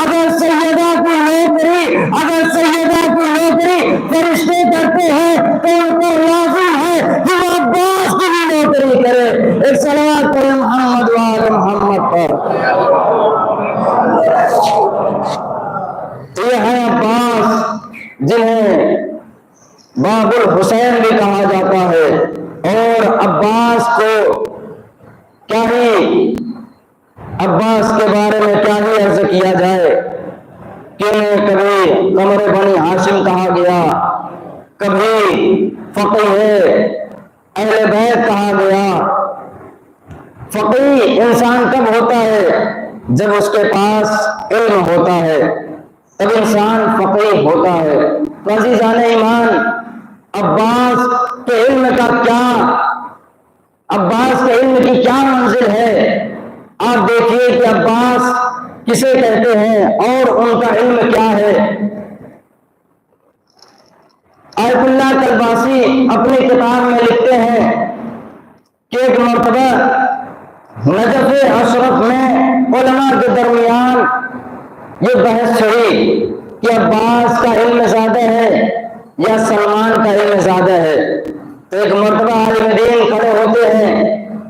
اگر سیدہ کی نوکری فرشتے کرتے ہیں تو ان کو لازم ہے کہ وہ عباس کی بھی نوکری کرے. ایک صلوات پڑھیں محمد وآل محمد پر. یہ ہے عباس جنہیں باب الحسین بھی کہا جاتا ہے. اور عباس کو کیا ہی عباس کے بارے میں کیا ہی عرض کیا جائے کہ کبھی قمر بنی ہاشم کہا گیا, کبھی فقیہ اہل بیت کہا گیا. فقیہ انسان کب ہوتا ہے؟ جب اس کے پاس علم ہوتا ہے تب انسان فقیہ ہوتا ہے. تو عزیزان ایمان, عباس کے علم کی کیا منزل ہے؟ آپ دیکھیے کہ عباس کسے کہتے ہیں اور ان کا علم کیا ہے. آیت اللہ طلباسی اپنی کتاب میں لکھتے ہیں کہ ایک مرتبہ نجف اشرف میں علماء کے درمیان یہ بحث چھڑی کہ عباس کا علم زیادہ ہے یا سلمان کا علم زیادہ ہے. تو ایک مرتبہ عالم دین کھڑے ہوتے ہیں,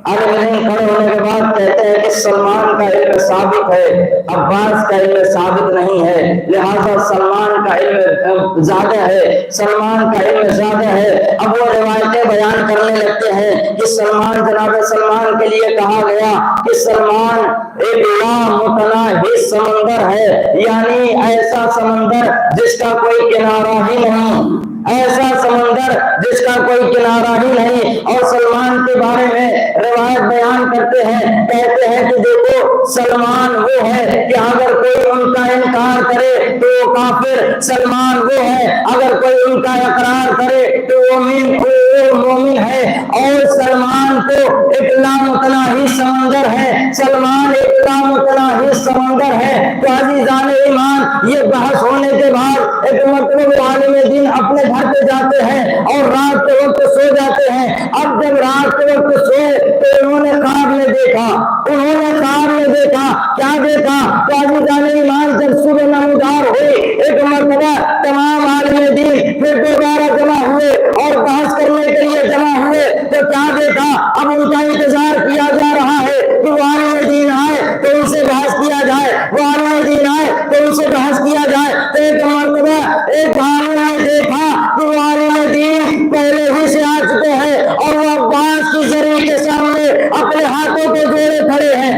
عالم دین کھڑے ہونے کے بعد کہتے ہیں کہ سلمان کا علم ثابت ہے, عباس کا علم ثابت نہیں ہے, لہذا سلمان کا علم زیادہ ہے, سلمان کا علم زیادہ ہے. اب وہ روایتیں بیان کرنے لگتے ہیں کہ جناب سلمان کے لیے کہا گیا کہ سلمان ایک لامتناہی سمندر ہے, یعنی ایسا سمندر جس کا کوئی کنارہ ہی نہیں, ایسا سمندر جس کا کوئی کنارہ ہی نہیں. اور سلمان کے بارے میں روایت بیان کرتے ہیں, کہتے ہیں کہ دیکھو سلمان وہ ہے کہ اگر کوئی ان کا انکار کرے تو وہ کافر, سلمان وہ ہے اگر کوئی ان کا اقرار کرے تو وہ مومن ہے. اور سلمان تو ایک لامتناہی سمندر ہے, سلمان ایک لامتناہی سمندر ہے. تو عزیزان ایمان, یہ بحث ہونے کے بعد ایک مرتبہ عالم دین اپنے گھر پہ جاتے ہیں اور رات کے وقت سو جاتے ہیں. اب جب رات کے وقت سوئے تو انہوں نے خواب میں دیکھا کیا دیکھا؟ تو عزیزان ایمان, جب صبح نمودار ہوئی ایک مرتبہ تمام عالم دین پھر دوبارہ جمع ہوئے اور بحث کرنے کے لیے جمع ہوئے تو کیا دیکھا؟ اب ان کا انتظار کیا جا رہا ہے کہ وہ عالم دین آئے تو ان سے بحث کیا جائے, وہ عالم دین آئے تو ان سے بحث کیا جائے. تو ایک مرتبہ ایک عالم نے دیکھا کہ وہ عالم دین پہلے ہی سے آ چکے ہیں اور وہ عباس کی زری کے سامنے اپنے ہاتھوں کو جوڑے کھڑے ہیں.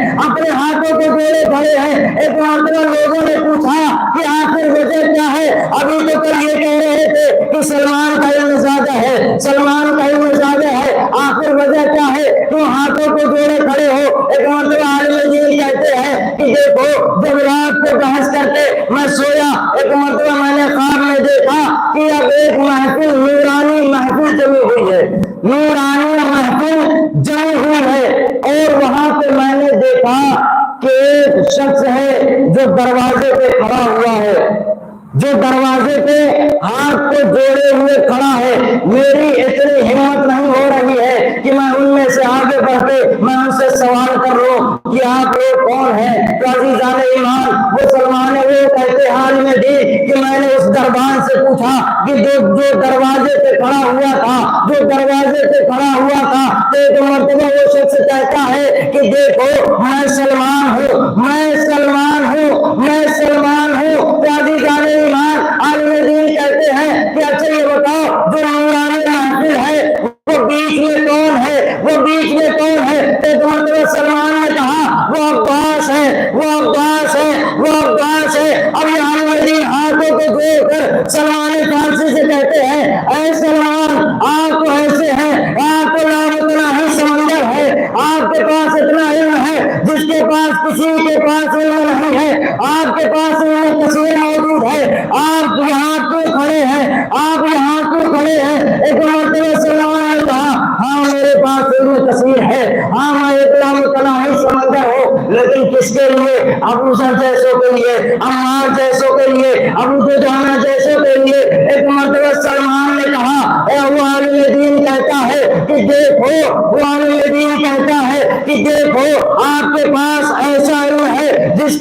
ایک مرتبہ لوگوں نے پوچھا کہ آخر وجہ کیا ہے؟ ابھی تو کل یہ کہہ رہے تھے کہ سلمان کا علم زیادہ ہے, آخر وجہ کیا ہے تم ہاتھوں کو جوڑے کھڑے ہو؟ ایک مرتبہ عالم دین کہتے ہیں کہ دیکھو جب رات کو بحث کرتے میں سویا, ایک مرتبہ میں نے خواب میں دیکھا کہ اب ایک محفل نورانی محفل جمی ہوئی ہے اور وہاں پہ میں نے دیکھا کہ ایک شخص ہے جو دروازے پہ کھڑا ہوا ہے, جو دروازے پہ ہاتھ کو جوڑے ہوئے کھڑا ہے. میری اتنی ہمت نہیں ہو رہی ہے کہ میں ان میں سے آگے بڑھتے میں ان سے سوال کر لوں کہ آپ یہ کون ہے. تو عزیزان ایمان, وہ سلمان وہ کہتے عالم دین کہ میں نے اس دربان سے پوچھا کہ جو دروازے پہ کھڑا ہوا تھا تو ایک مرتبہ وہ شخص کہتا ہے کہ دیکھو میں سلمان ہوں. تو عزیزان ایمان, عالم دین کہتے ہیں کہ اچھا یہ بتاؤ جو نورانی محفل ہے وہ بیچ میں کون ہے؟ تو مرتبہ سلمان نے کہا وہ عباس ہے. اب یہ عالم دین ہاتھوں کو جوڑ کر سلمان فارسی سے کہتے ہیں اے سلمان, آپ تو ایسے ہیں, آپ کو لامتناہی سمندر ہے, آپ کے پاس اتنا علم ہے جس کے پاس کسی کے پاس علم نہیں ہے, آپ کے پاس علم کثیر موجود ہے, آپ یہاں کیوں کھڑے ہیں؟ ایک مرتبہ سلمان نے کہا ہاں میرے پاس علم کثیر ہے, ہاں میں ایک لامتناہی سمندر ہوں, لیکن کس کے لیے؟ ابو سر جیسوں کے لیے, عمار جیسوں کے لیے, ابو دجانہ جیسوں کے لیے. ایک مرتبہ سلمان نے کہا وہ عالم دین کہتا ہے کہ دیکھو آپ کے پاس ایسا علم ہے جس